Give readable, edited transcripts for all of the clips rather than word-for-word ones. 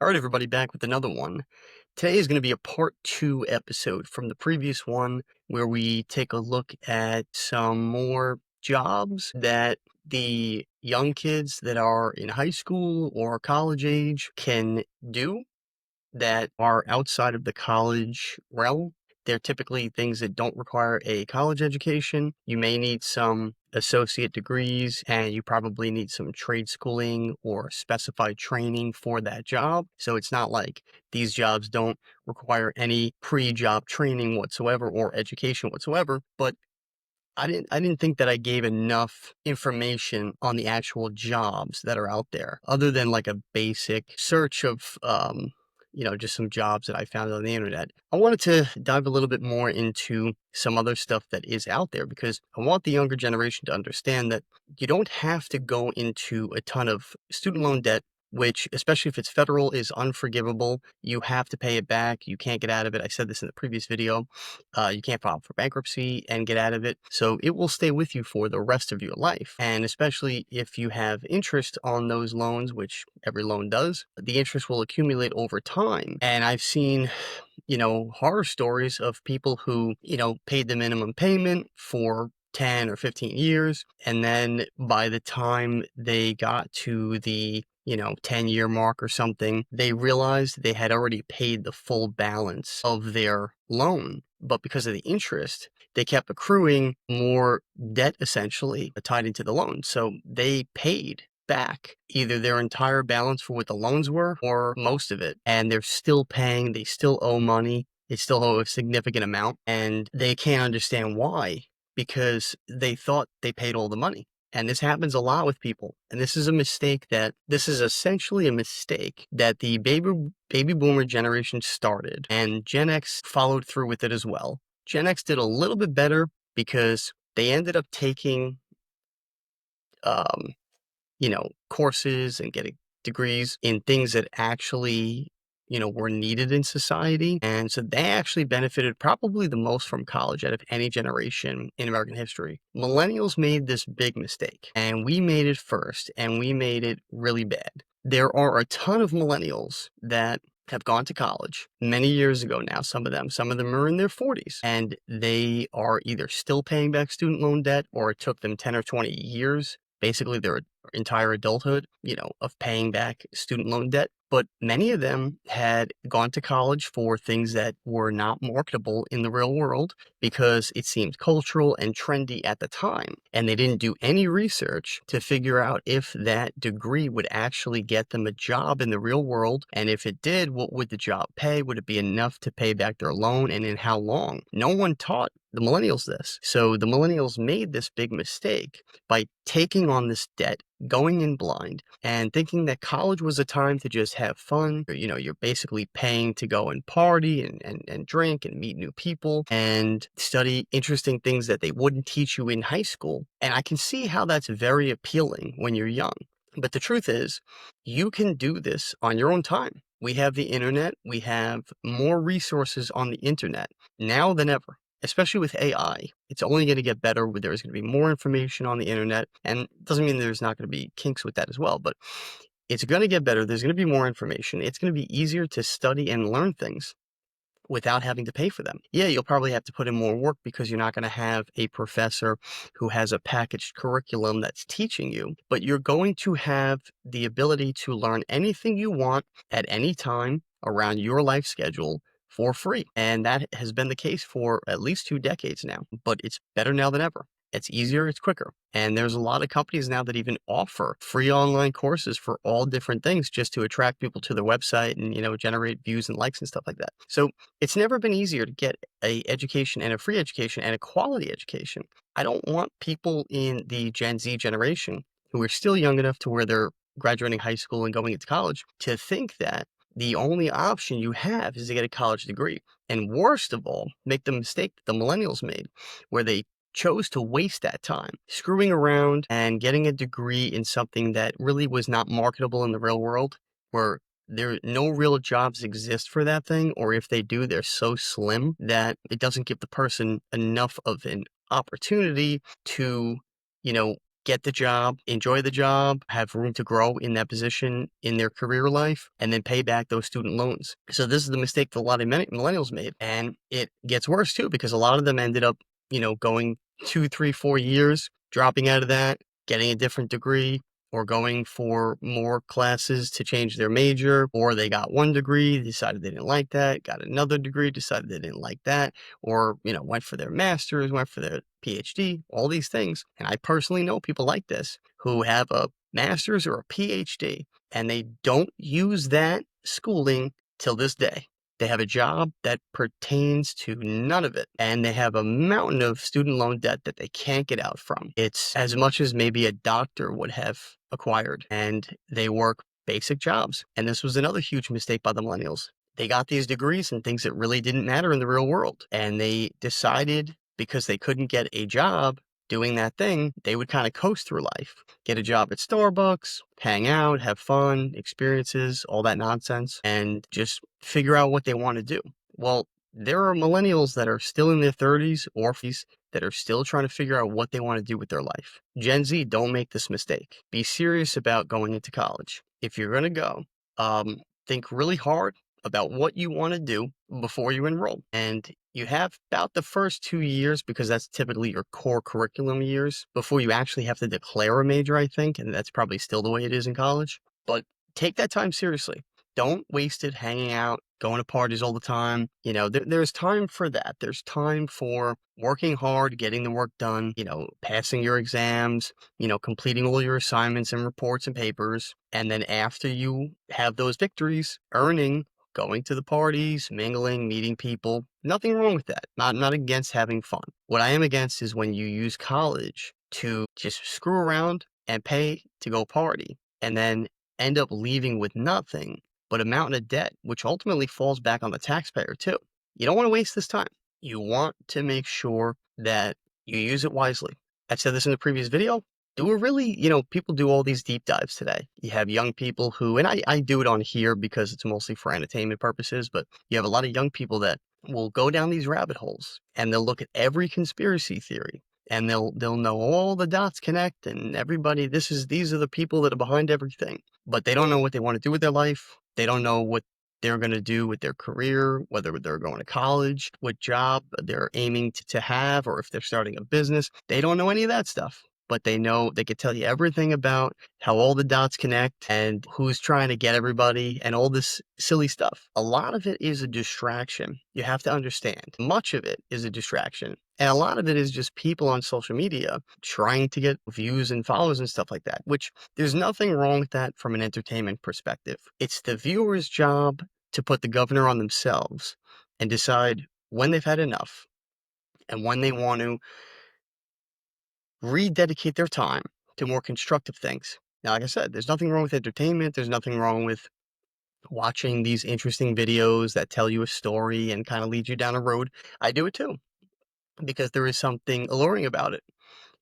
All right, everybody, back with another one. Today is going to be a part two episode from the previous one where we take a look at some more jobs that the young kids that are in high school or college age can do that are outside of the college realm. They're typically things that don't require a college education. You may need some associate degrees, and you probably need some trade schooling or specified training for that job. So it's not like these jobs don't require any pre-job training whatsoever or education whatsoever, but I didn't think that I gave enough information on the actual jobs that are out there, other than like a basic search of, just some jobs that I found on the internet. I wanted to dive a little bit more into some other stuff that is out there because I want the younger generation to understand that you don't have to go into a ton of student loan debt, which, especially if it's federal, is unforgivable. You have to pay it back. You can't get out of it. I said this in the previous video. You can't file for bankruptcy and get out of it. So it will stay with you for the rest of your life. And especially if you have interest on those loans, which every loan does, the interest will accumulate over time. And I've seen, horror stories of people who, paid the minimum payment for 10 or 15 years. And then by the time they got to the 10-year mark or something, they realized they had already paid the full balance of their loan. But because of the interest, they kept accruing more debt essentially tied into the loan. So they paid back either their entire balance for what the loans were or most of it. And they're still paying, they still owe money, they still owe a significant amount, and they can't understand why because they thought they paid all the money. And this happens a lot with people. And this is essentially a mistake that the baby boomer generation started, and Gen X followed through with it as well. Gen X did a little bit better because they ended up taking, um, courses and getting degrees in things that actually, were needed in society. And so they actually benefited probably the most from college out of any generation in American history. Millennials made this big mistake, and we made it first, and we made it really bad. There are a ton of millennials that have gone to college many years ago now. Some of them are in their 40s, and they are either still paying back student loan debt, or it took them 10 or 20 years, basically their entire adulthood, of paying back student loan debt. But many of them had gone to college for things that were not marketable in the real world because it seemed cultural and trendy at the time. And they didn't do any research to figure out if that degree would actually get them a job in the real world. And if it did, what would the job pay? Would it be enough to pay back their loan? And in how long? No one taught the millennials this. So the millennials made this big mistake by taking on this debt, going in blind, and thinking that college was a time to just have fun. You're basically paying to go and party and drink and meet new people and study interesting things that they wouldn't teach you in high school. And I can see how that's very appealing when you're young. But the truth is, you can do this on your own time. We have the internet. We have more resources on the internet now than ever, especially with AI. It's only going to get better. There's going to be more information on the internet, and it doesn't mean there's not going to be kinks with that as well, but it's going to get better. There's going to be more information. It's going to be easier to study and learn things without having to pay for them. Yeah, you'll probably have to put in more work because you're not going to have a professor who has a packaged curriculum that's teaching you, but you're going to have the ability to learn anything you want at any time around your life schedule for free. And that has been the case for at least 2 decades now, but it's better now than ever. It's easier, it's quicker. And there's a lot of companies now that even offer free online courses for all different things just to attract people to their website and, generate views and likes and stuff like that. So it's never been easier to get a education and a free education and a quality education. I don't want people in the Gen Z generation who are still young enough to where they're graduating high school and going into college to think that the only option you have is to get a college degree. And worst of all, make the mistake that the millennials made, where they chose to waste that time screwing around and getting a degree in something that really was not marketable in the real world, where no real jobs exist for that thing, or if they do, they're so slim that it doesn't give the person enough of an opportunity to, get the job, enjoy the job, have room to grow in that position in their career life, and then pay back those student loans. So this is the mistake that a lot of millennials made. And it gets worse too, because a lot of them ended up, going 2, 3, 4 years, dropping out of that, getting a different degree, or going for more classes to change their major, or they got one degree, decided they didn't like that, got another degree, decided they didn't like that, or, went for their master's, went for their PhD, all these things. And I personally know people like this who have a master's or a PhD, and they don't use that schooling till this day. They have a job that pertains to none of it, and they have a mountain of student loan debt that they can't get out from. It's as much as maybe a doctor would have acquired, and they work basic jobs. And this was another huge mistake by the millennials. They got these degrees in things that really didn't matter in the real world, and they decided because they couldn't get a job doing that thing, they would kind of coast through life, get a job at Starbucks, hang out, have fun, experiences, all that nonsense, and just figure out what they want to do. Well, there are millennials that are still in their 30s or 40s that are still trying to figure out what they want to do with their life. Gen Z, don't make this mistake. Be serious about going into college. If you're going to go, think really hard about what you want to do before you enroll. And you have about the first 2 years, because that's typically your core curriculum years, before you actually have to declare a major, I think. And that's probably still the way it is in college. But take that time seriously. Don't waste it hanging out, going to parties all the time. There's time for that. There's time for working hard, getting the work done, passing your exams, completing all your assignments and reports and papers. And then after you have those victories, earning, going to the parties, mingling, meeting people. Nothing wrong with that. Not against having fun. What I am against is when you use college to just screw around and pay to go party, and then end up leaving with nothing but a mountain of debt, which ultimately falls back on the taxpayer too. You don't want to waste this time. You want to make sure that you use it wisely. I've said this in the previous video. Do a really, people do all these deep dives today. You have young people who, and I do it on here because it's mostly for entertainment purposes, but you have a lot of young people that will go down these rabbit holes and they'll look at every conspiracy theory, and they'll know all the dots connect, and everybody, these are the people that are behind everything. But they don't know what they want to do with their life. They don't know what they're going to do with their career, whether they're going to college, what job they're aiming to have, or if they're starting a business. They don't know any of that stuff, but they know they could tell you everything about how all the dots connect and who's trying to get everybody and all this silly stuff. A lot of it is a distraction. You have to understand. Much of it is a distraction. And a lot of it is just people on social media trying to get views and followers and stuff like that, which there's nothing wrong with that from an entertainment perspective. It's the viewer's job to put the governor on themselves and decide when they've had enough and when they want to rededicate their time to more constructive things. Now, like I said, there's nothing wrong with entertainment. There's nothing wrong with watching these interesting videos that tell you a story and kind of lead you down a road. I do it too, because there is something alluring about it.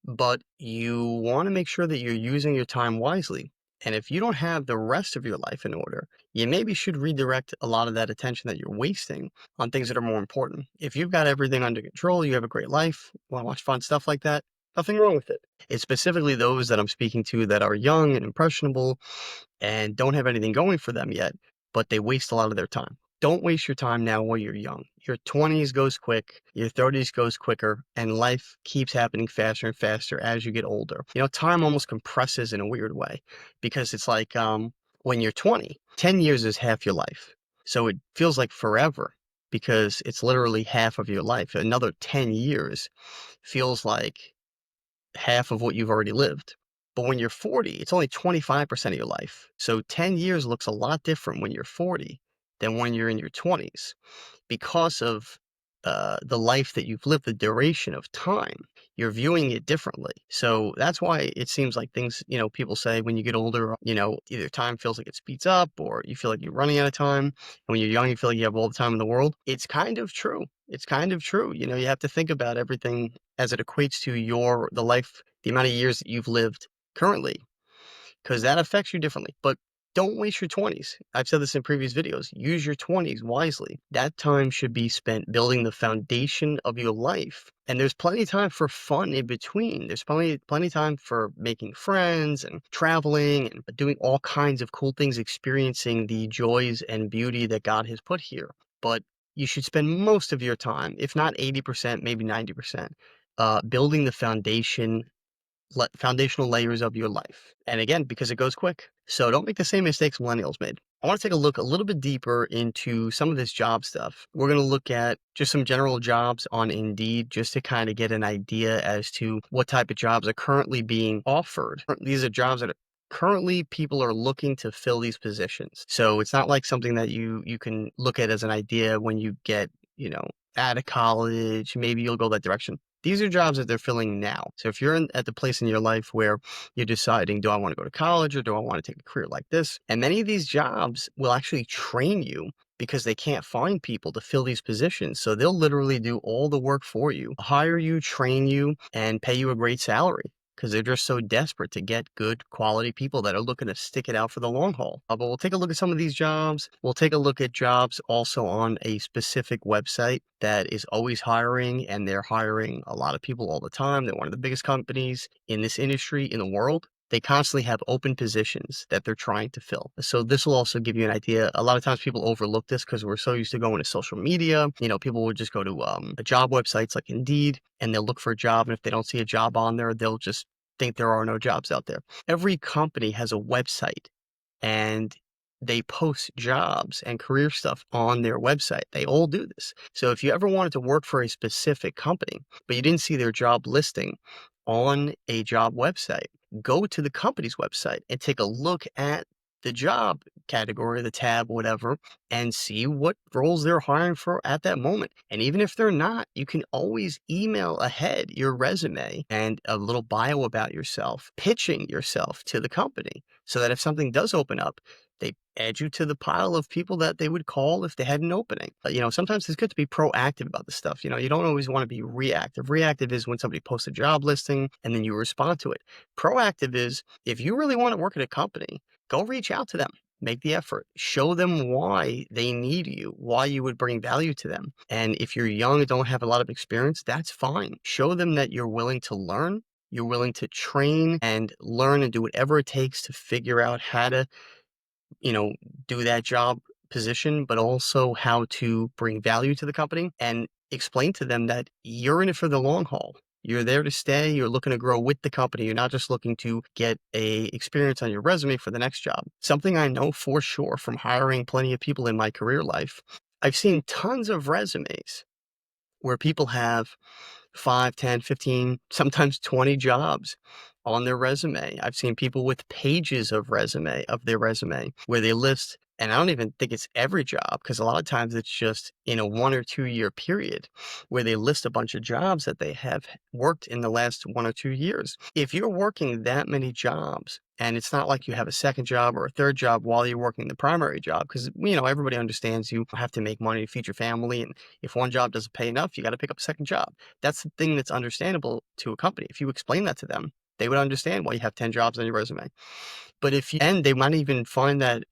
But you want to make sure that you're using your time wisely. And if you don't have the rest of your life in order, you maybe should redirect a lot of that attention that you're wasting on things that are more important. If you've got everything under control, you have a great life, want to watch fun stuff like that, nothing wrong with it. It's specifically those that I'm speaking to that are young and impressionable and don't have anything going for them yet, but they waste a lot of their time. Don't waste your time now while you're young. Your 20s goes quick, your 30s goes quicker, and life keeps happening faster and faster as you get older. Time almost compresses in a weird way, because it's like when you're 20, 10 years is half your life. So it feels like forever, because it's literally half of your life. Another 10 years feels like half of what you've already lived. But when you're 40, it's only 25% of your life. So 10 years looks a lot different when you're 40 than when you're in your 20s, because of the life that you've lived, the duration of time. You're viewing it differently. So that's why it seems like things, people say when you get older, either time feels like it speeds up, or you feel like you're running out of time. And when you're young, you feel like you have all the time in the world. It's kind of true. It's kind of true. You have to think about everything as it equates to the life, the amount of years that you've lived currently, because that affects you differently. But Don't waste your 20s. I've said this in previous videos. Use your 20s wisely. That time should be spent building the foundation of your life. And there's plenty of time for fun in between. There's plenty of time for making friends and traveling and doing all kinds of cool things, experiencing the joys and beauty that God has put here. But you should spend most of your time, if not 80%, maybe 90%, building the foundational layers of your life. And again, because it goes quick. So don't make the same mistakes millennials made. I want to take a look a little bit deeper into some of this job stuff. We're going to look at just some general jobs on Indeed just to kind of get an idea as to what type of jobs are currently being offered. These are jobs that are currently people are looking to fill these positions. So it's not like something that you can look at as an idea when you get, out of college, maybe you'll go that direction. These are jobs that they're filling now. So if you're at the place in your life where you're deciding, do I want to go to college or do I want to take a career like this? And many of these jobs will actually train you because they can't find people to fill these positions. So they'll literally do all the work for you, hire you, train you, and pay you a great salary because they're just so desperate to get good quality people that are looking to stick it out for the long haul. But we'll take a look at some of these jobs. We'll take a look at jobs also on a specific website that is always hiring, and they're hiring a lot of people all the time. They're one of the biggest companies in this industry in the world. They constantly have open positions that they're trying to fill. So this will also give you an idea. A lot of times people overlook this because we're so used to going to social media. People would just go to job websites like Indeed and they'll look for a job. And if they don't see a job on there, they'll just think there are no jobs out there. Every company has a website and they post jobs and career stuff on their website. They all do this. So if you ever wanted to work for a specific company, but you didn't see their job listing on a job website, go to the company's website and take a look at the job category, the tab, whatever, and see what roles they're hiring for at that moment. And even if they're not, you can always email ahead your resume and a little bio about yourself, pitching yourself to the company so that if something does open up, they add you to the pile of people that they would call if they had an opening. Sometimes it's good to be proactive about this stuff. You don't always want to be reactive. Reactive is when somebody posts a job listing and then you respond to it. Proactive is if you really want to work at a company, go reach out to them. Make the effort. Show them why they need you, why you would bring value to them. And if you're young and don't have a lot of experience, that's fine. Show them that you're willing to learn, you're willing to train and learn and do whatever it takes to figure out how to you know, do that job position, but also how to bring value to the company and explain to them that you're in it for the long haul. You're there to stay. You're looking to grow with the company. You're not just looking to get a experience on your resume for the next job. Something I know for sure from hiring plenty of people in my career life. I've seen tons of resumes where people have 5, 10, 15, sometimes 20 jobs on their resume. I've seen people with pages of their resume where they list, and I don't even think it's every job because a lot of times it's just in a 1 or 2 year period where they list a bunch of jobs that they have worked in the last 1 or 2 years. If you're working that many jobs, and it's not like you have a second job or a third job while you're working the primary job, because everybody understands you have to make money to feed your family, and if one job doesn't pay enough, you got to pick up a second job. That's the thing that's understandable to a company. If you explain that to them, they would understand why you have 10 jobs on your resume. But and they might even find that,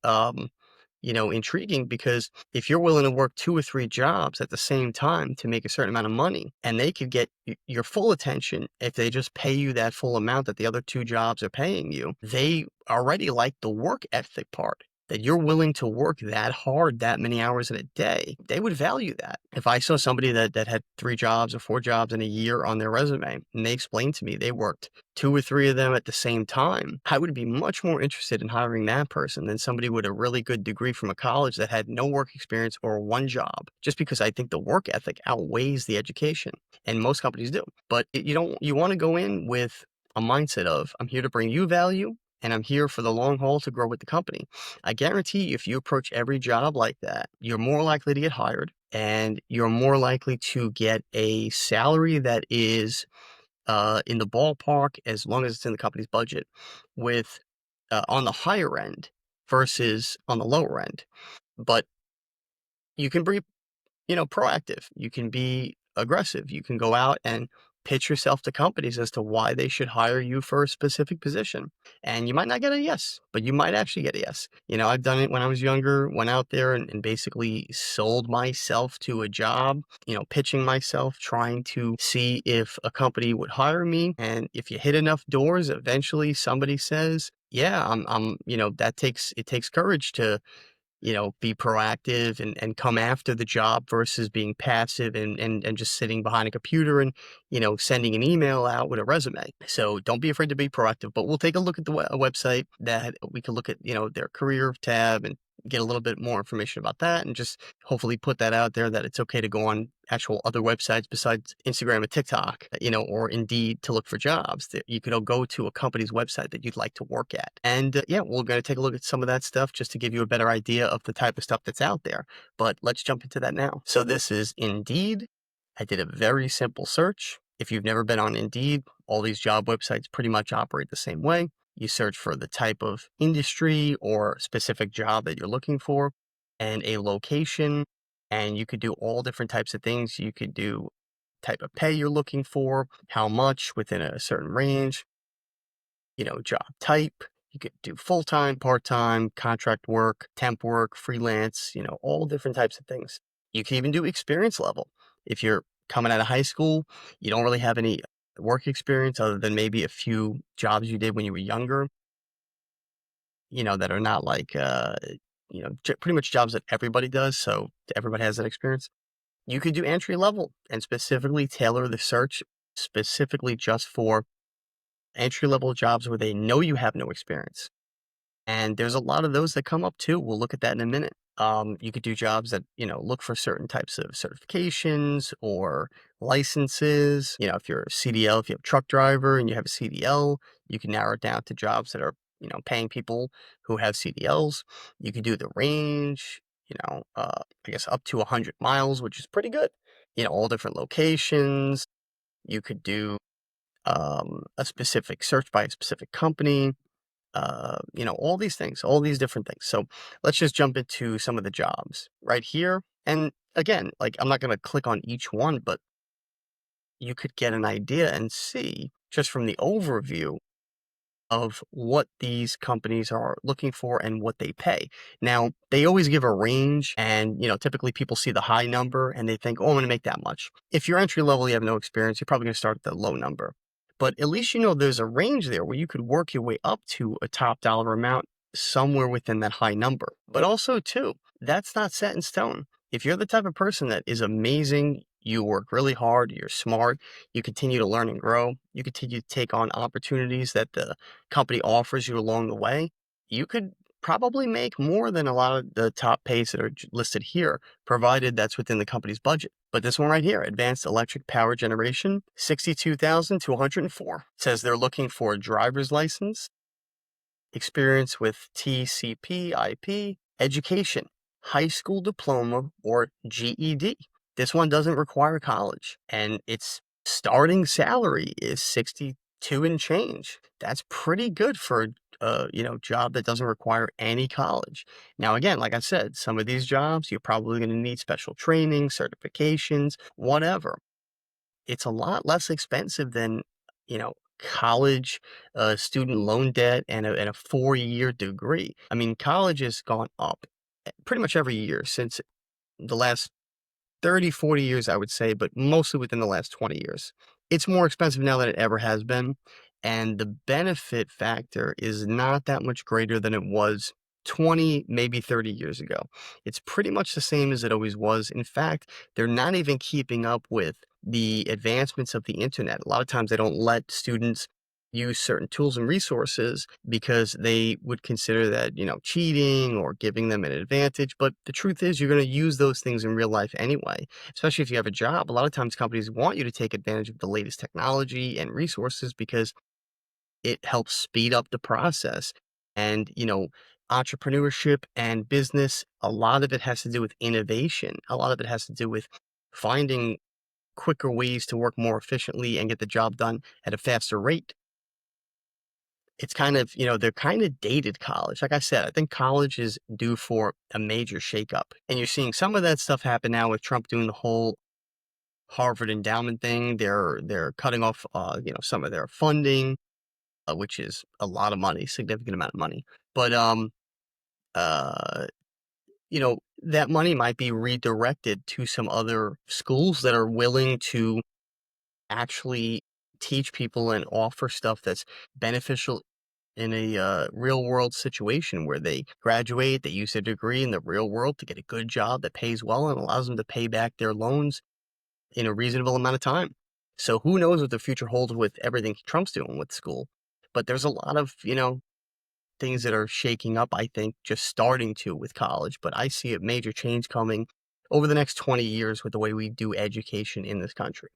intriguing because if you're willing to work 2 or 3 jobs at the same time to make a certain amount of money and they could get your full attention if they just pay you that full amount that the other 2 jobs are paying you, they already like the work ethic part. That you're willing to work that hard, that many hours in a day, they would value that. If I saw somebody that had 3 jobs or 4 jobs in a year on their resume, and they explained to me they worked 2 or 3 of them at the same time, I would be much more interested in hiring that person than somebody with a really good degree from a college that had no work experience or one job, just because I think the work ethic outweighs the education. And most companies do. But you want to go in with a mindset of, I'm here to bring you value and I'm here for the long haul to grow with the company. I guarantee you, if you approach every job like that, you're more likely to get hired and you're more likely to get a salary that is in the ballpark as long as it's in the company's budget with on the higher end versus on the lower end. But you can be, proactive. You can be aggressive. You can go out and pitch yourself to companies as to why they should hire you for a specific position. And you might not get a yes, but you might actually get a yes. I've done it when I was younger, went out there and basically sold myself to a job, pitching myself, trying to see if a company would hire me. And if you hit enough doors, eventually somebody says, yeah, it takes courage to be proactive and come after the job versus being passive and just sitting behind a computer and, sending an email out with a resume. So don't be afraid to be proactive, but we'll take a look at the website that we can look at, their career tab and get a little bit more information about that and just hopefully put that out there that it's okay to go on actual other websites besides Instagram and TikTok, or Indeed to look for jobs. That you could go to a company's website that you'd like to work at. And yeah, we're going to take a look at some of that stuff just to give you a better idea of the type of stuff that's out there. But let's jump into that now. So this is Indeed. I did a very simple search. If you've never been on Indeed, all these job websites pretty much operate the same way. You search for the type of industry or specific job that you're looking for and a location, and you could do all different types of things. You could do type of pay you're looking for, how much within a certain range, job type. You could do full-time, part-time, contract work, temp work, freelance, all different types of things. You can even do experience level. If you're coming out of high school, you don't really have any work experience other than maybe a few jobs you did when you were younger, that are not like, pretty much jobs that everybody does. So everybody has that experience. You could do entry level and specifically tailor the search specifically just for entry level jobs where they know you have no experience. And there's a lot of those that come up too. We'll look at that in a minute. You could do jobs that, look for certain types of certifications or licenses. If you're a CDL, if you have a truck driver and you have a CDL, you can narrow it down to jobs that are, paying people who have CDLs. You could do the range, I guess up to 100 miles, which is pretty good. All different locations. You could do a specific search by a specific company, all these things, all these different things. So let's just jump into some of the jobs right here. And again, like I'm not going to click on each one, but you could get an idea and see just from the overview of what these companies are looking for and what they pay. Now, they always give a range and, typically people see the high number and they think, oh, I'm going to make that much. If you're entry level, you have no experience, you're probably going to start at the low number. But at least there's a range there where you could work your way up to a top dollar amount somewhere within that high number. But also, too, that's not set in stone. If you're the type of person that is amazing, you work really hard, you're smart, you continue to learn and grow, you continue to take on opportunities that the company offers you along the way, you could probably make more than a lot of the top pays that are listed here, provided that's within the company's budget. But this one right here, advanced electric power generation, 62,000 to 104. Says they're looking for a driver's license, experience with TCP, IP, education, high school diploma, or GED. This one doesn't require college, and its starting salary is 62 and change. That's pretty good for a job that doesn't require any college. Now, again, like I said, some of these jobs you're probably going to need special training, certifications, whatever. It's a lot less expensive than, college, student loan debt, and a 4-year degree. I mean, college has gone up pretty much every year since the last 30, 40 years, I would say, but mostly within the last 20 years. It's more expensive now than it ever has been. And the benefit factor is not that much greater than it was 20, maybe 30 years ago. It's pretty much the same as it always was. In fact, they're not even keeping up with the advancements of the internet. A lot of times they don't let students use certain tools and resources because they would consider that, cheating or giving them an advantage. But the truth is you're going to use those things in real life anyway, especially if you have a job. A lot of times companies want you to take advantage of the latest technology and resources because it helps speed up the process. And, entrepreneurship and business, a lot of it has to do with innovation. A lot of it has to do with finding quicker ways to work more efficiently and get the job done at a faster rate. It's kind of, they're kind of dated college. Like I said, I think college is due for a major shakeup. And you're seeing some of that stuff happen now with Trump doing the whole Harvard endowment thing. They're cutting off, some of their funding, which is a lot of money, significant amount of money. But uh, that money might be redirected to some other schools that are willing to actually teach people and offer stuff that's beneficial in a real world situation where they graduate, they use their degree in the real world to get a good job that pays well and allows them to pay back their loans in a reasonable amount of time. So who knows what the future holds with everything Trump's doing with school. But there's a lot of, things that are shaking up, I think, just starting to with college. But I see a major change coming over the next 20 years with the way we do education in this country.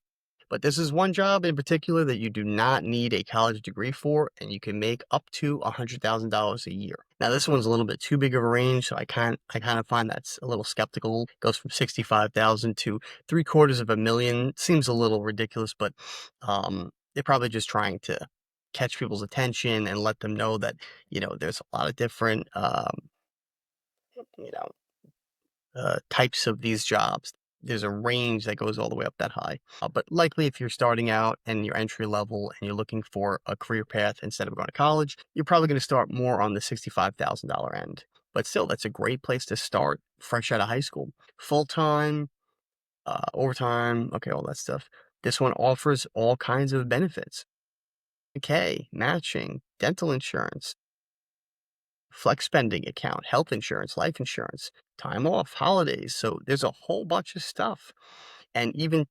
But this is one job in particular that you do not need a college degree for, and you can make up to $100,000 a year. Now, this one's a little bit too big of a range, so I kind of find that's a little skeptical. It goes from 65,000 to three-quarters of a million. Seems a little ridiculous, but they're probably just trying to catch people's attention and let them know that there's a lot of different you know types of these jobs. There's a range that goes all the way up that high. But likely, if you're starting out and you're entry level and you're looking for a career path instead of going to college, you're probably going to start more on the $65,000 end. But still, that's a great place to start fresh out of high school. Full time, overtime, okay, all that stuff. This one offers all kinds of benefits. Okay, matching, dental insurance, flex spending account, health insurance, life insurance, time off, holidays. So there's a whole bunch of stuff. And even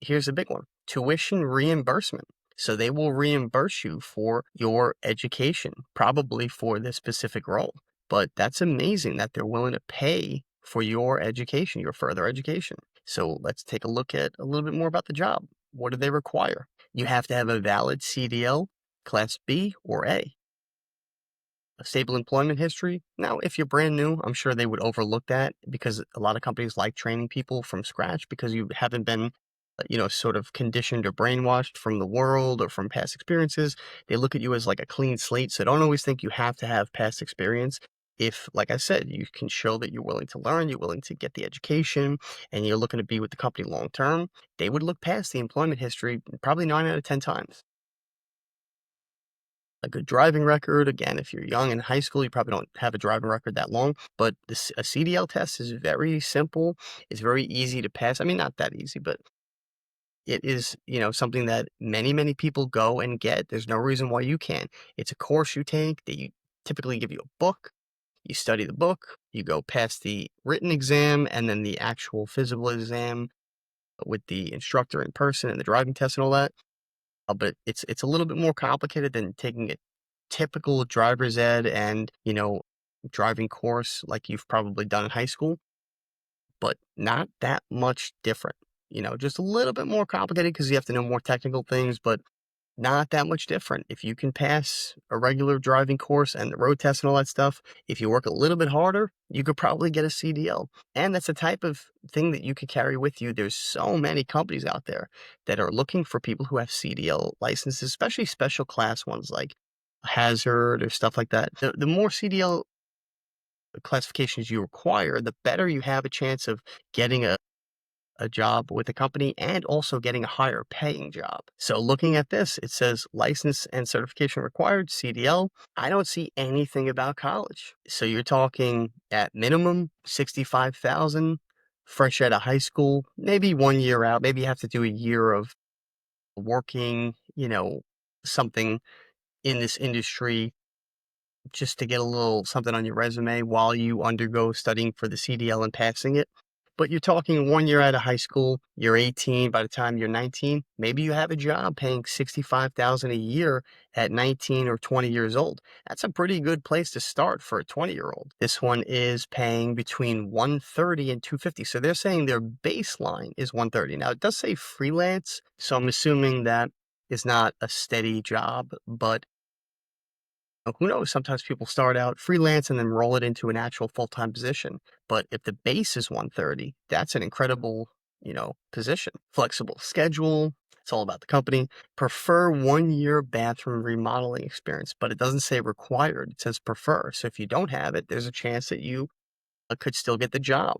here's a big one, tuition reimbursement. So they will reimburse you for your education, probably for this specific role. But that's amazing that they're willing to pay for your education, your further education. So let's take a look at a little bit more about the job. What do they require? You have to have a valid CDL, Class B or A, a stable employment history. Now, if you're brand new, I'm sure they would overlook that because a lot of companies like training people from scratch because you haven't been, sort of conditioned or brainwashed from the world or from past experiences. They look at you as like a clean slate. So don't always think you have to have past experience. If, like I said, you can show that you're willing to learn, you're willing to get the education, and you're looking to be with the company long term, they would look past the employment history probably 9 out of 10 times. A good driving record. Again, if you're young in high school, you probably don't have a driving record that long, but a CDL test is very simple. It's very easy to pass. I mean, not that easy, but it is, something that many, many people go and get. There's no reason why you can't. It's a course you take. They typically give you a book. You study the book, you go past the written exam and then the actual physical exam with the instructor in person and the driving test and all that. But it's a little bit more complicated than taking a typical driver's ed and, driving course like you've probably done in high school, but not that much different. Just a little bit more complicated because you have to know more technical things, but not that much different. If you can pass a regular driving course and the road test and all that stuff, if you work a little bit harder, you could probably get a CDL. And that's the type of thing that you could carry with you. There's so many companies out there that are looking for people who have CDL licenses, especially special class ones like Hazard or stuff like that. The more CDL classifications you require, the better you have a chance of getting a job with a company and also getting a higher paying job. So looking at this, it says license and certification required, CDL. I don't see anything about college. So you're talking at minimum 65,000 fresh out of high school, maybe 1 year out, maybe you have to do a year of working, something in this industry just to get a little something on your resume while you undergo studying for the CDL and passing it. But you're talking 1 year out of high school, you're 18, by the time you're 19, maybe you have a job paying 65,000 a year at 19 or 20 years old. That's a pretty good place to start for a 20-year-old. This one is paying between 130 and 250. So they're saying their baseline is 130. Now it does say freelance, so I'm assuming that is not a steady job, but who knows? Sometimes people start out freelance and then roll it into an actual full-time position. But if the base is 130, that's an incredible, position. Flexible schedule. It's all about the company. Prefer 1 year bathroom remodeling experience, but it doesn't say required. It says prefer. So if you don't have it, there's a chance that you could still get the job.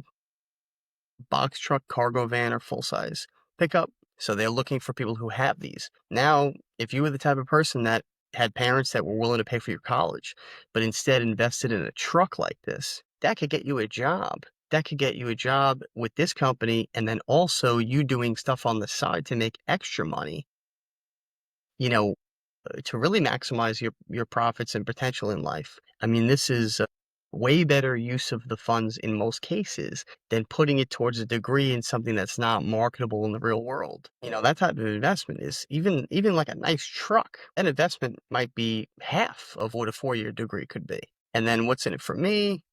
Box truck, cargo van, or full size. pick up. So they're looking for people who have these. Now, if you were the type of person that had parents that were willing to pay for your college, but instead invested in a truck like this, that could get you a job. That could get you a job with this company, and then also you doing stuff on the side to make extra money, you know, to really maximize your profits and potential in life. I mean, this is a way better use of the funds in most cases than putting it towards a degree in something that's not marketable in the real world. That type of investment is even like a nice truck. That investment might be half of what a 4-year degree could be. And then what's in it for me?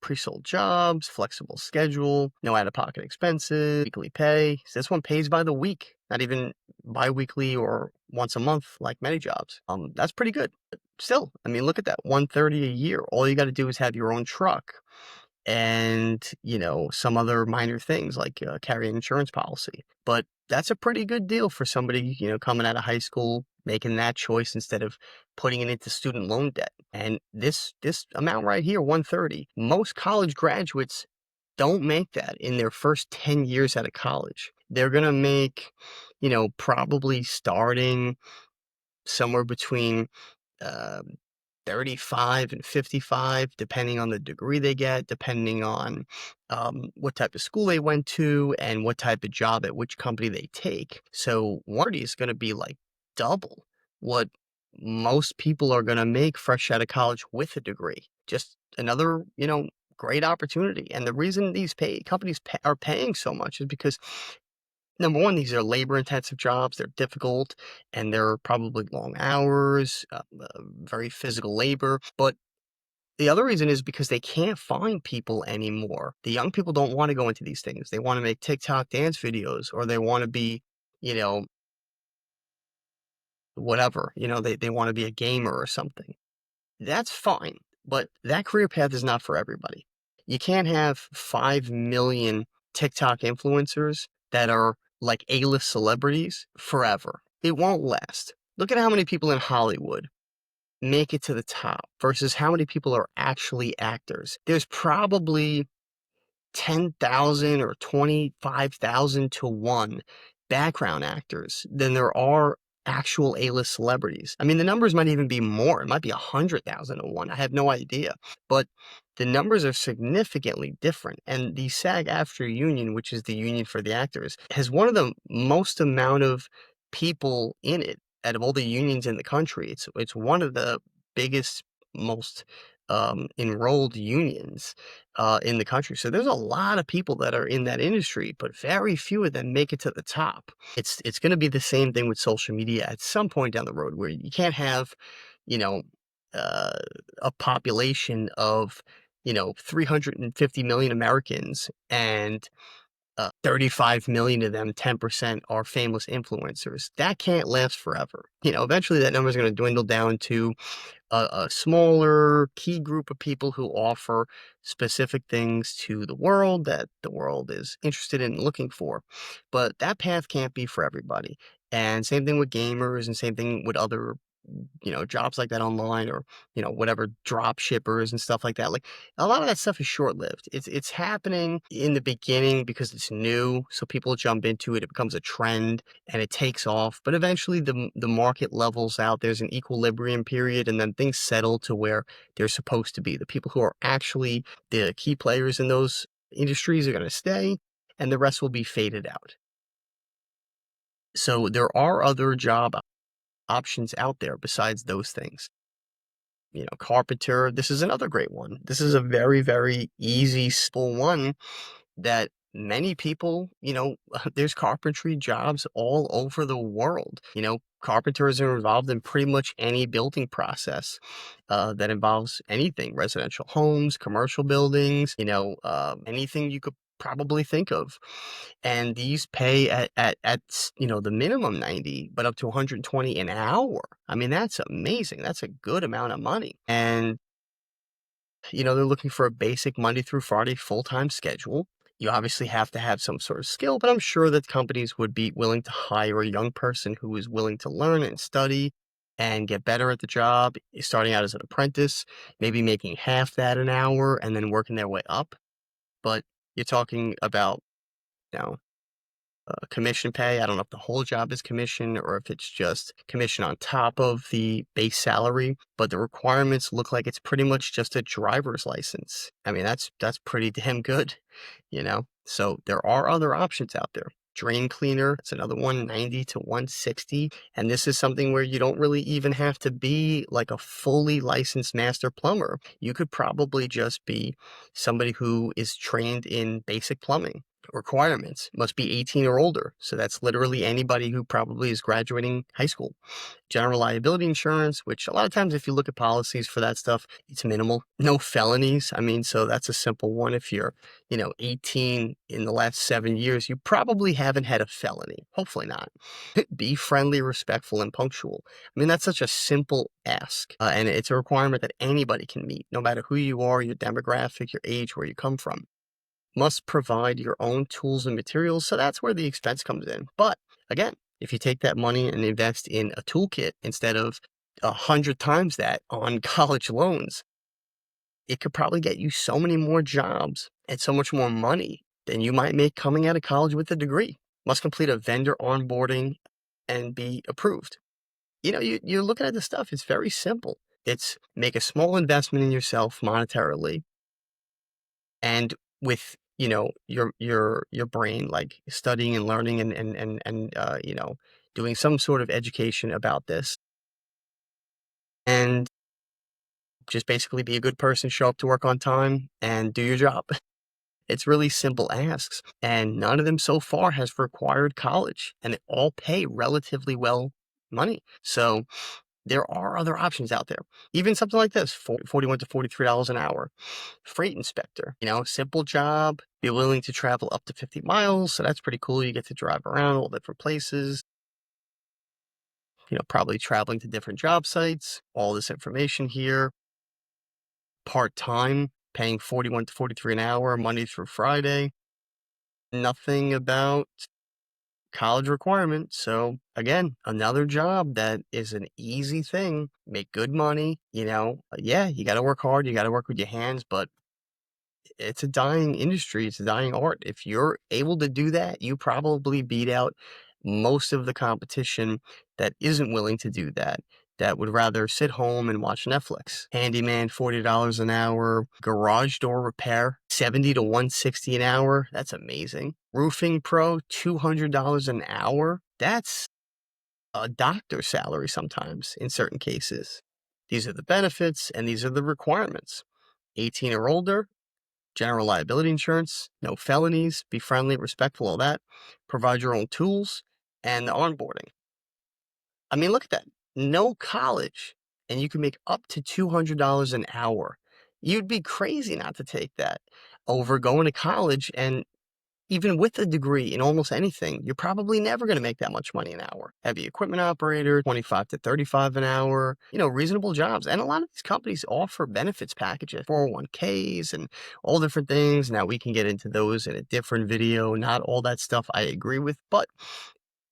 Pre-sold jobs, flexible schedule, no out-of-pocket expenses, weekly pay. So this one pays by the week, not even bi-weekly or once a month like many jobs. That's pretty good. But still, I mean, look at that, 130 a year. All you got to do is have your own truck and, some other minor things like carry an insurance policy. But that's a pretty good deal for somebody, coming out of high school, making that choice instead of putting it into student loan debt. And this amount right here, 130, most college graduates don't make that in their first 10 years out of college. They're going to make, probably starting somewhere between um, 35 and 55, depending on the degree they get, depending on what type of school they went to and what type of job at which company they take. So 130 is going to be like double what most people are going to make fresh out of college with a degree. Just another, great opportunity. And the reason these companies are paying so much is because number one, these are labor intensive jobs. They're difficult and they're probably long hours, very physical labor. But the other reason is because they can't find people anymore. The young people don't want to go into these things. They want to make TikTok dance videos or they want to be, you know, whatever, they want to be a gamer or something. That's fine, but that career path is not for everybody. You can't have 5 million TikTok influencers that are like A-list celebrities forever. It won't last. Look at how many people in Hollywood make it to the top versus how many people are actually actors. There's probably 10,000 or 25,000 to 1 background actors than there are actual A-list celebrities. I mean, the numbers might even be more. It might be 100,000 to 1. I have no idea. But the numbers are significantly different. And the SAG-AFTRA union, which is the union for the actors, has one of the most amount of people in it out of all the unions in the country. It's one of the biggest, most enrolled unions in the country. So there's a lot of people that are in that industry, but very few of them make it to the top. It's going to be the same thing with social media at some point down the road, where you can't have, you know, uh, a population of 350 million Americans and 35 million of them, 10% are famous influencers. That can't last forever. Eventually that number is going to dwindle down to a smaller key group of people who offer specific things to the world that the world is interested in looking for. But that path can't be for everybody. And same thing with gamers and same thing with other jobs like that online or, whatever drop shippers and stuff like that. Like a lot of that stuff is short lived. It's happening in the beginning because it's new. So people jump into it. It becomes a trend and it takes off. But eventually the market levels out. There's an equilibrium period and then things settle to where they're supposed to be. The people who are actually the key players in those industries are going to stay and the rest will be faded out. So there are other job options out there besides those things. Carpenter, this is another great one. This is a very, very easy, simple one that many people, there's carpentry jobs all over the world. Carpenters are involved in pretty much any building process that involves anything, residential homes, commercial buildings, anything you could probably think of. And these pay at the minimum 90, but up to 120 an hour. I mean, that's amazing. That's a good amount of money. And they're looking for a basic Monday through Friday full-time schedule. You obviously have to have some sort of skill, but I'm sure that companies would be willing to hire a young person who is willing to learn and study and get better at the job, starting out as an apprentice, maybe making half that an hour and then working their way up. But you're talking about, you know, commission pay. I don't know if the whole job is commission or if it's just commission on top of the base salary, but the requirements look like it's pretty much just a driver's license. I mean, that's pretty damn good, you know? So there are other options out there. Drain cleaner, it's another one, 90 to 160. And this is something where you don't really even have to be like a fully licensed master plumber. You could probably just be somebody who is trained in basic plumbing. Requirements must be 18 or older. So that's literally anybody who probably is graduating high school. General liability insurance, which a lot of times if you look at policies for that stuff, it's minimal. No felonies. I mean, so that's a simple one. If you're, 18 in the last 7 years, you probably haven't had a felony. Hopefully not. Be friendly, respectful, and punctual. I mean, that's such a simple ask. And it's a requirement that anybody can meet, no matter who you are, your demographic, your age, where you come from. Must provide your own tools and materials. So that's where the expense comes in. But again, if you take that money and invest in a toolkit instead of 100 times that on college loans, it could probably get you so many more jobs and so much more money than you might make coming out of college with a degree. Must complete a vendor onboarding and be approved. You're looking at this stuff. It's very simple. It's make a small investment in yourself monetarily, and with your brain, like studying and learning and doing some sort of education about this, and just basically be a good person, show up to work on time, and do your job. It's really simple asks, and none of them so far has required college, and they all pay relatively well money. So there are other options out there. Even something like this, 41 to $43 an hour. Freight inspector, simple job, be willing to travel up to 50 miles. So that's pretty cool. You get to drive around all different places, probably traveling to different job sites. All this information here. Part-time, paying 41 to 43 an hour, Monday through Friday. Nothing about college requirement. So again, another job that is an easy thing, make good money, yeah, you got to work hard. You got to work with your hands, but it's a dying industry. It's a dying art. If you're able to do that, you probably beat out most of the competition that isn't willing to do that, that would rather sit home and watch Netflix. Handyman, $40 an hour. Garage door repair, 70 to 160 an hour. That's amazing. Roofing pro, $200 an hour. That's a doctor's salary sometimes in certain cases. These are the benefits and these are the requirements. 18 or older, general liability insurance, no felonies, be friendly, respectful, all that. Provide your own tools and the onboarding. I mean, look at that. No college, and you can make up to $200 an hour. You'd be crazy not to take that over going to college. And even with a degree in almost anything, you're probably never going to make that much money an hour. Heavy equipment operator, 25 to 35 an hour, reasonable jobs. And a lot of these companies offer benefits packages, 401ks and all different things. Now we can get into those in a different video. Not all that stuff I agree with, but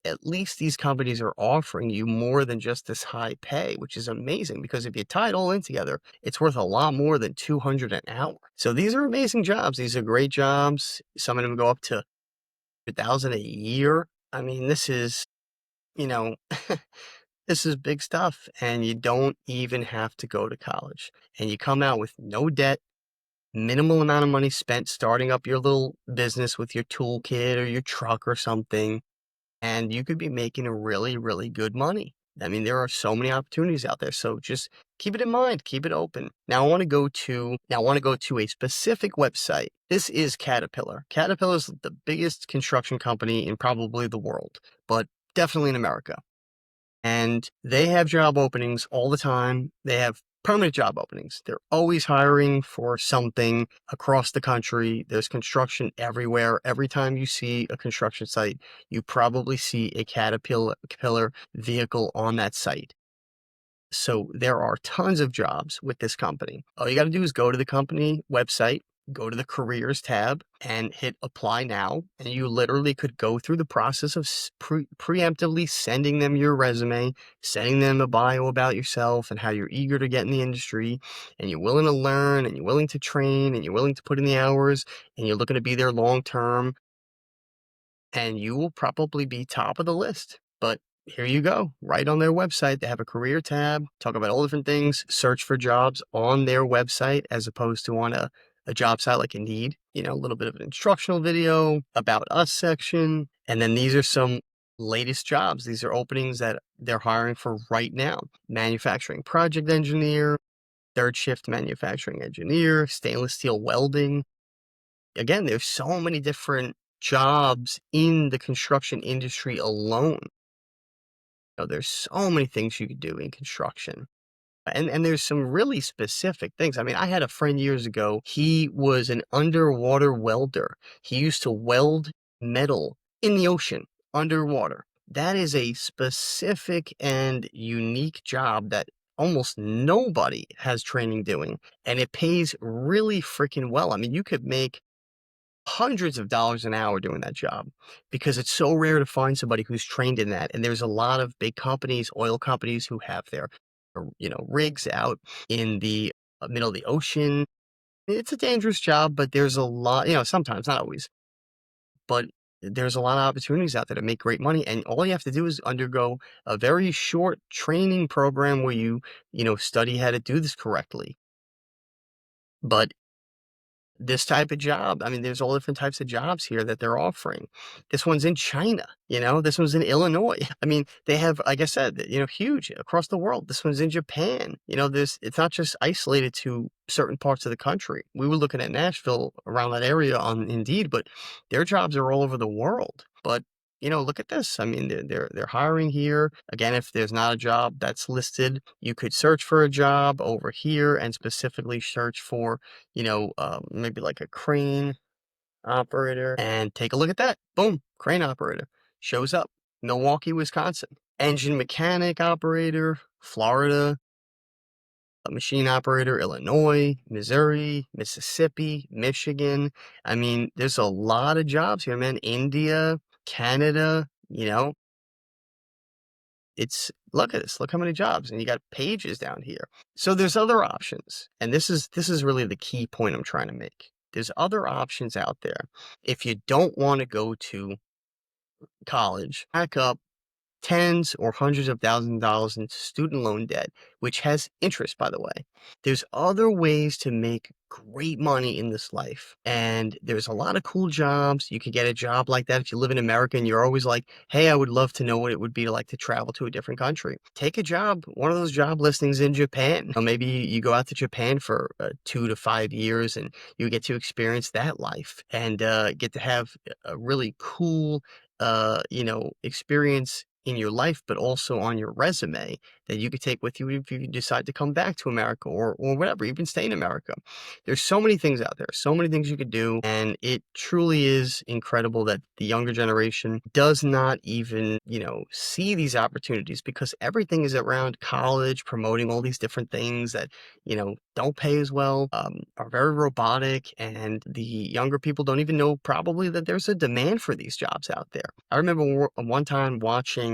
at least these companies are offering you more than just this high pay, which is amazing because if you tie it all in together, it's worth a lot more than 200 an hour. So these are amazing jobs. These are great jobs. Some of them go up to 1,000 a year. I mean, this is, you know, this is big stuff, and you don't even have to go to college, and you come out with no debt, minimal amount of money spent starting up your little business with your toolkit or your truck or something, and you could be making really, really good money. I mean, there are so many opportunities out there. So just keep it in mind, keep it open. Now I want to go to a specific website. This is Caterpillar. Caterpillar is the biggest construction company in probably the world, but definitely in America. And they have job openings all the time. They have permanent job openings. They're always hiring for something across the country. There's construction everywhere. Every time you see a construction site, you probably see a Caterpillar vehicle on that site. So there are tons of jobs with this company. All you got to do is go to the company website, go to the careers tab and hit apply now. And you literally could go through the process of preemptively sending them your resume, sending them a bio about yourself and how you're eager to get in the industry and you're willing to learn and you're willing to train and you're willing to put in the hours and you're looking to be there long term. and you will probably be top of the list. But here you go, right on their website. They have a career tab, talk about all different things, search for jobs on their website as opposed to on a job site like Indeed. You know, a little bit of an instructional video, about us section. And then these are some latest jobs. These are openings that they're hiring for right now. Manufacturing project engineer, third shift manufacturing engineer, stainless steel welding. Again, there's so many different jobs in the construction industry alone. You know, there's so many things you could do in construction. And there's some really specific things. I mean, I had a friend years ago, he was an underwater welder. He used to weld metal in the ocean underwater. That is a specific and unique job that almost nobody has training doing, and it pays really freaking well. I mean, you could make hundreds of dollars an hour doing that job because it's so rare to find somebody who's trained in that. And there's a lot of big companies, oil companies, who have their, rigs out in the middle of the ocean. It's a dangerous job, but there's a lot, sometimes, not always, but there's a lot of opportunities out there to make great money. And all you have to do is undergo a very short training program where you study how to do this correctly. But this type of job. I mean, there's all different types of jobs here that they're offering. This one's in China, this one's in Illinois. I mean, they have, like I said, huge across the world. This one's in Japan. It's not just isolated to certain parts of the country. We were looking at Nashville around that area on Indeed, but their jobs are all over the world. But look at this. I mean, they're hiring here. Again, if there's not a job that's listed, you could search for a job over here and specifically search for, maybe like a crane operator and take a look at that. Boom, crane operator shows up. Milwaukee, Wisconsin. Engine mechanic operator, Florida. A machine operator, Illinois, Missouri, Mississippi, Michigan. I mean, there's a lot of jobs here, man. India, Canada, look at this. Look how many jobs, and you got pages down here. So there's other options, and this is really the key point I'm trying to make. There's other options out there. If you don't want to go to college, back up tens or hundreds of thousands of dollars in student loan debt, which has interest, by the way. There's other ways to make great money in this life. And there's a lot of cool jobs. You could get a job like that if you live in America and you're always like, hey, I would love to know what it would be like to travel to a different country. Take a job, one of those job listings in Japan. Or maybe you go out to Japan for 2 to 5 years and you get to experience that life and get to have a really cool experience in your life, but also on your resume that you could take with you if you decide to come back to America or whatever, even stay in America. There's so many things out there, so many things you could do. And it truly is incredible that the younger generation does not even, see these opportunities because everything is around college, promoting all these different things that, don't pay as well, are very robotic. And the younger people don't even know probably that there's a demand for these jobs out there. I remember one time watching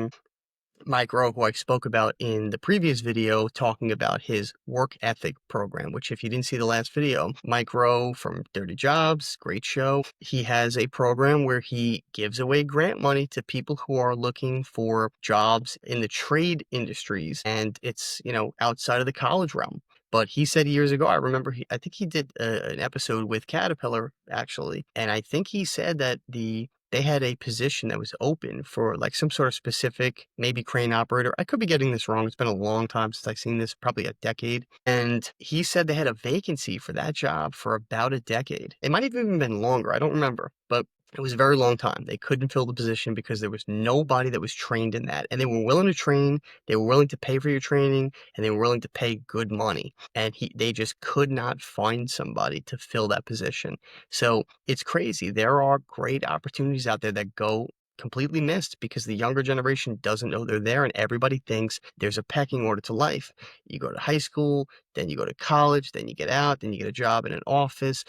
Mike Rowe, who I spoke about in the previous video, talking about his work ethic program, which if you didn't see the last video, Mike Rowe from Dirty Jobs, great show. He has a program where he gives away grant money to people who are looking for jobs in the trade industries. And it's, outside of the college realm. But he said years ago, I remember, I think he did an episode with Caterpillar, actually. And I think he said that they had a position that was open for like some sort of specific, maybe crane operator. I could be getting this wrong. It's been a long time since I've seen this, probably a decade. And he said they had a vacancy for that job for about a decade. It might have even been longer. I don't remember, but it was a very long time. They couldn't fill the position because there was nobody that was trained in that. And they were willing to train, they were willing to pay for your training, and they were willing to pay good money. And they just could not find somebody to fill that position. So it's crazy. There are great opportunities out there that go completely missed because the younger generation doesn't know they're there, and everybody thinks there's a pecking order to life. You go to high school, then you go to college, then you get out, then you get a job in an office,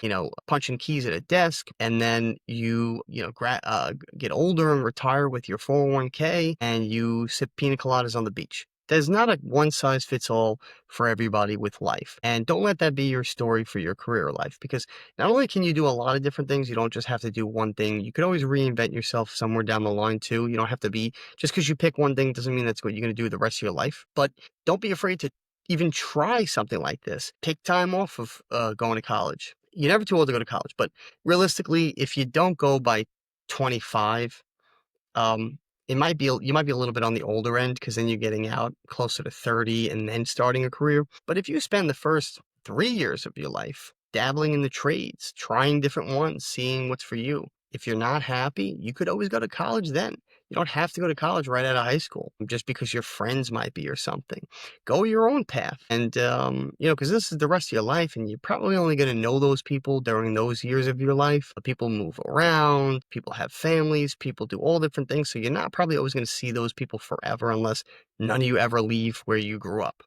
punching keys at a desk, and then get older and retire with your 401k, and you sip pina coladas on the beach. there's not a one size fits all for everybody with life. And don't let that be your story for your career life, because not only can you do a lot of different things, you don't just have to do one thing. You could always reinvent yourself somewhere down the line too. You don't have to be, just because you pick one thing doesn't mean that's what you're going to do the rest of your life. But don't be afraid to even try something like this. Take time off of going to college. You're never too old to go to college, but realistically, if you don't go by 25, um, it might be you might be a little bit on the older end, because then you're getting out closer to 30 and then starting a career. But if you spend the first 3 years of your life dabbling in the trades, trying different ones, seeing what's for you, if you're not happy, you could always go to college then. You don't have to go to college right out of high school just because your friends might be or something. Go your own path. And, because this is the rest of your life, and you're probably only going to know those people during those years of your life. People move around, people have families, people do all different things. So you're not probably always going to see those people forever, unless none of you ever leave where you grew up.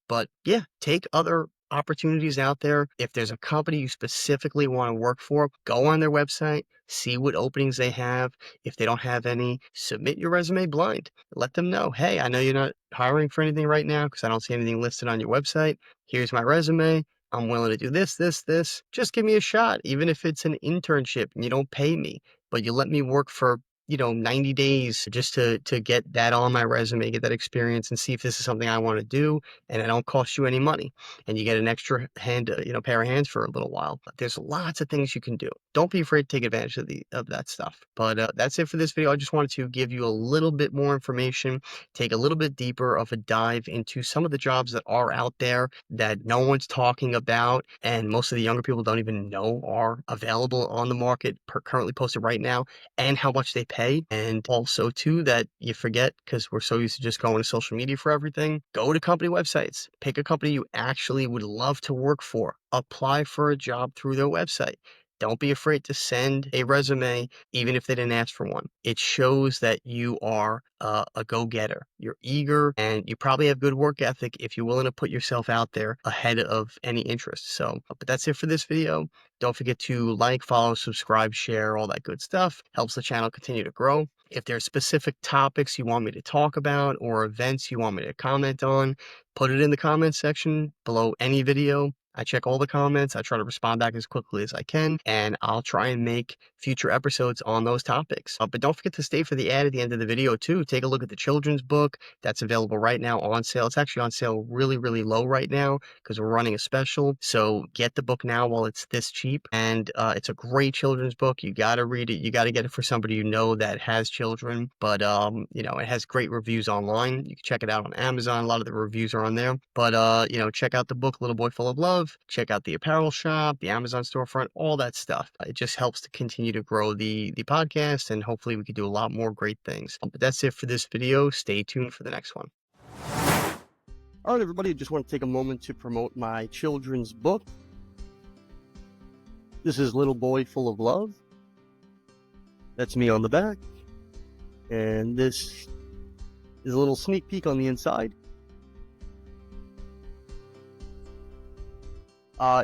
But yeah, take other opportunities out there. If there's a company you specifically want to work for, go on their website, see what openings they have. If they don't have any, submit your resume blind. Let them know, hey, I know you're not hiring for anything right now because I don't see anything listed on your website. Here's my resume. I'm willing to do this, this, this. Just give me a shot, even if it's an internship and you don't pay me, but you let me work for 90 days just to get that on my resume, get that experience, and see if this is something I want to do, and it don't cost you any money, and you get an extra pair of hands for a little while. But there's lots of things you can do. Don't be afraid to take advantage of that stuff. But that's it for this video. I just wanted to give you a little bit more information, take a little bit deeper of a dive into some of the jobs that are out there that no one's talking about, and most of the younger people don't even know are available on the market, currently posted right now, and how much they pay. And also too, that you forget, because we're so used to just going to social media for everything, go to company websites, pick a company you actually would love to work for, apply for a job through their website. Don't be afraid to send a resume, even if they didn't ask for one. It shows that you are a go-getter. You're eager, and you probably have good work ethic if you're willing to put yourself out there ahead of any interest. So, but that's it for this video. Don't forget to like, follow, subscribe, share, all that good stuff. Helps the channel continue to grow. If there's specific topics you want me to talk about or events you want me to comment on, put it in the comments section below any video. I check all the comments. I try to respond back as quickly as I can, and I'll try and make future episodes on those topics. But don't forget to stay for the ad at the end of the video too. Take a look at the children's book that's available right now on sale. It's actually on sale really, really low right now because we're running a special. So get the book now while it's this cheap. And it's a great children's book. You got to read it. You got to get it for somebody you know that has children. But, it has great reviews online. You can check it out on Amazon. A lot of the reviews are on there. But, check out the book, Little Boy Full of Love. Check out the apparel shop, the Amazon storefront, all that stuff. It just helps to continue to grow the podcast, and hopefully we can do a lot more great things. But that's it for this video. Stay tuned for the next one. All right, everybody, I just want to take a moment to promote my children's book. This is Little Boy Full of Love. That's me on the back. And this is a little sneak peek on the inside.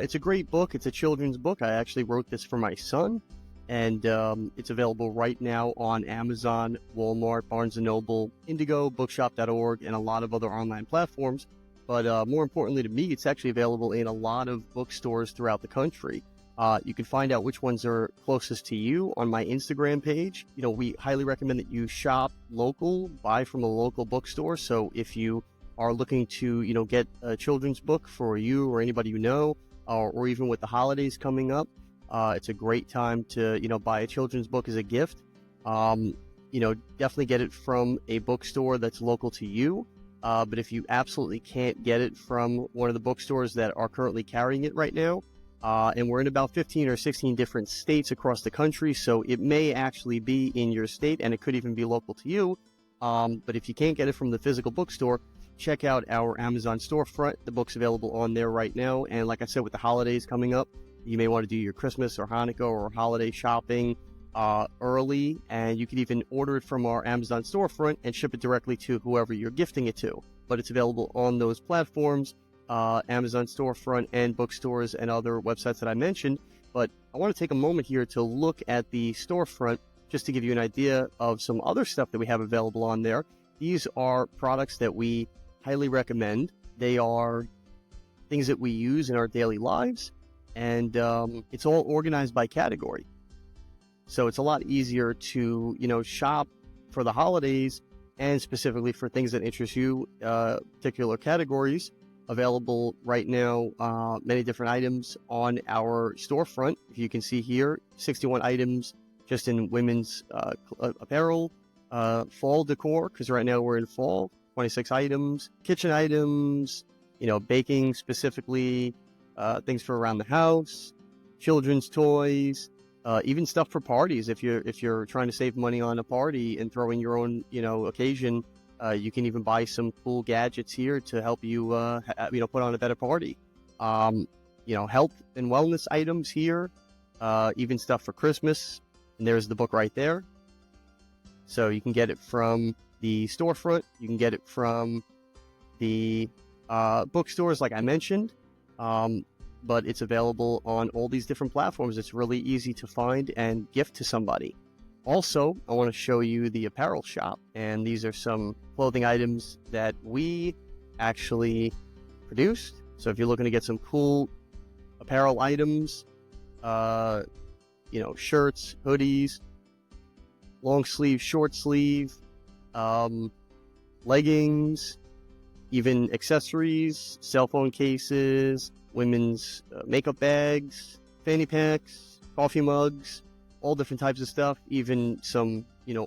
It's a great book. It's a children's book. I actually wrote this for my son, and it's available right now on Amazon, Walmart, Barnes & Noble, Indigo, bookshop.org, and a lot of other online platforms. But more importantly to me, it's actually available in a lot of bookstores throughout the country. You can find out which ones are closest to you on my Instagram page. We highly recommend that you shop local, buy from a local bookstore. So if you are looking to, get a children's book for you or anybody you know, or even with the holidays coming up, it's a great time to, buy a children's book as a gift. Definitely get it from a bookstore that's local to you. But if you absolutely can't get it from one of the bookstores that are currently carrying it right now, and we're in about 15 or 16 different states across the country, so it may actually be in your state, and it could even be local to you. But if you can't get it from the physical bookstore, check out our Amazon storefront. The book's available on there right now. And like I said, with the holidays coming up, you may want to do your Christmas or Hanukkah or holiday shopping early. And you can even order it from our Amazon storefront and ship it directly to whoever you're gifting it to. But it's available on those platforms, Amazon storefront and bookstores and other websites that I mentioned. But I want to take a moment here to look at the storefront just to give you an idea of some other stuff that we have available on there. These are products that we highly recommend. They are things that we use in our daily lives, and it's all organized by category. So it's a lot easier to, shop for the holidays and specifically for things that interest you, particular categories. Available right now, many different items on our storefront. If you can see here, 61 items just in women's apparel, fall decor, because right now we're in fall, 26 items, kitchen items, baking specifically, things for around the house, children's toys, even stuff for parties. If you're trying to save money on a party and throw in your own, occasion, you can even buy some cool gadgets here to help you, put on a better party. Health and wellness items here, even stuff for Christmas. And there's the book right there. So you can get it from the storefront. You can get it from the bookstores, like I mentioned. But it's available on all these different platforms. It's really easy to find and gift to somebody. Also, I want to show you the apparel shop, and these are some clothing items that we actually produced. So if you're looking to get some cool apparel items, shirts, hoodies, long sleeve, short sleeve, leggings, even accessories, cell phone cases, women's makeup bags, fanny packs, coffee mugs, all different types of stuff, even some,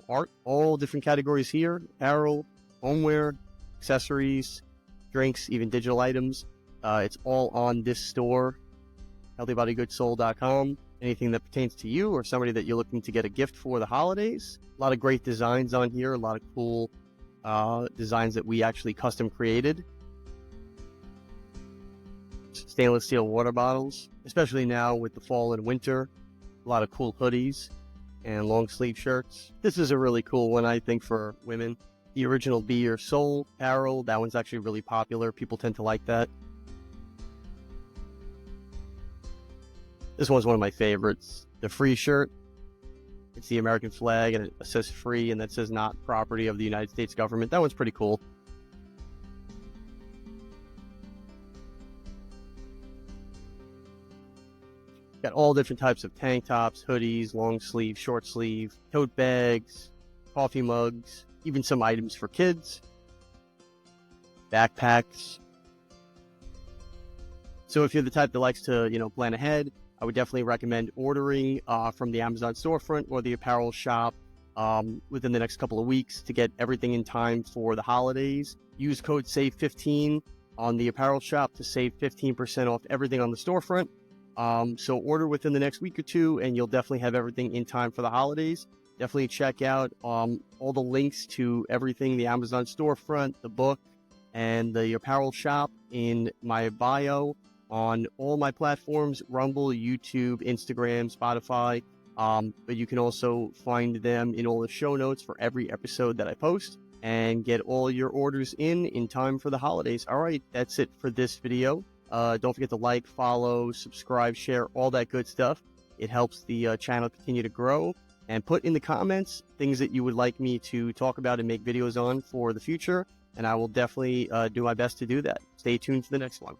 art, all different categories here, apparel, homeware, accessories, drinks, even digital items. It's all on this store, healthybodygoodssoul.com. Anything that pertains to you or somebody that you're looking to get a gift for the holidays. A lot of great designs on here, a lot of cool designs that we actually custom created. Stainless steel water bottles, especially now with the fall and winter. A lot of cool hoodies and long sleeve shirts. This is a really cool one, I think, for women. The original Be Your Soul apparel, that one's actually really popular. People tend to like that. This one's one of my favorites. The free shirt. It's the American flag and it says free and that says not property of the United States government. That one's pretty cool. Got all different types of tank tops, hoodies, long sleeve, short sleeve, tote bags, coffee mugs, even some items for kids, backpacks. So if you're the type that likes to, plan ahead, I would definitely recommend ordering from the Amazon storefront or the apparel shop within the next couple of weeks to get everything in time for the holidays. Use code SAVE15 on the apparel shop to save 15% off everything on the storefront. So order within the next week or two and you'll definitely have everything in time for the holidays. Definitely check out all the links to everything, the Amazon storefront, the book, and the apparel shop in my bio on all my platforms, Rumble, YouTube, Instagram, Spotify. But you can also find them in all the show notes for every episode that I post and get all your orders in time for the holidays. All right, that's it for this video. Don't forget to like, follow, subscribe, share, all that good stuff. It helps the channel continue to grow. And put in the comments things that you would like me to talk about and make videos on for the future. And I will definitely do my best to do that. Stay tuned for the next one.